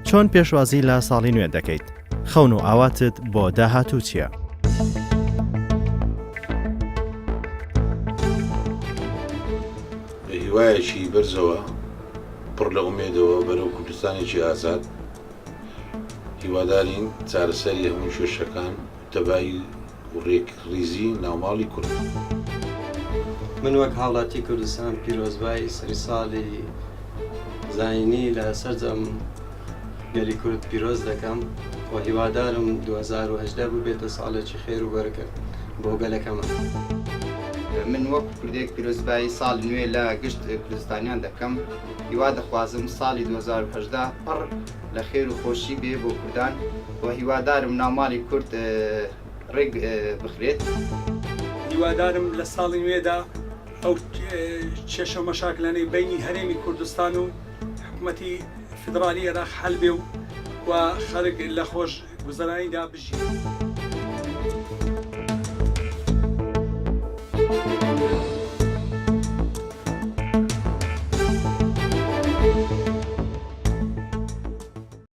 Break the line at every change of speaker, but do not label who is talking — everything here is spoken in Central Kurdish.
چۆن پێشوازی لە ساڵی نوێ دەکەیت؟ خەون و ئاواتت بۆ داهاتوو چییە؟
هیوایەکی بەرزەوە پڕ لە ئومێدەوە بەرەو کوردستانێکی ئازاد، هیوادارین چارەسەری هەموو کێشەکان تەبایی و ڕێکریزی ناوماڵی کورد.
من وەک هاوڵاتی کوردستان پیرۆزبایی سەری ساڵی زاینی لە سەرجەم گەلی کورد پیرۆز دەکەم و هیوادارم 2018 ببێتە ساڵێکی خێر و بەرەکەت بۆ گەلەکەمە.
من وەک کوردێک پیرۆزبایی ساڵی نوێ لە گشت کوردستانیان دەکەم، هیوا دەخوازم ساڵی 2018 پڕ لە خێر و خۆشی بێ بۆ کوردان و هیوادارم ناوماڵی کورد ڕێک بخرێت.
هیوادارم لە ساڵی نوێدا ئەو کێشە مەشاکلانەی بینی هەرێمی کوردستان و حکوومەتی فدرالی عێراق حەل بێ و خەڵک لە خۆش گوزەرانیدا بژین.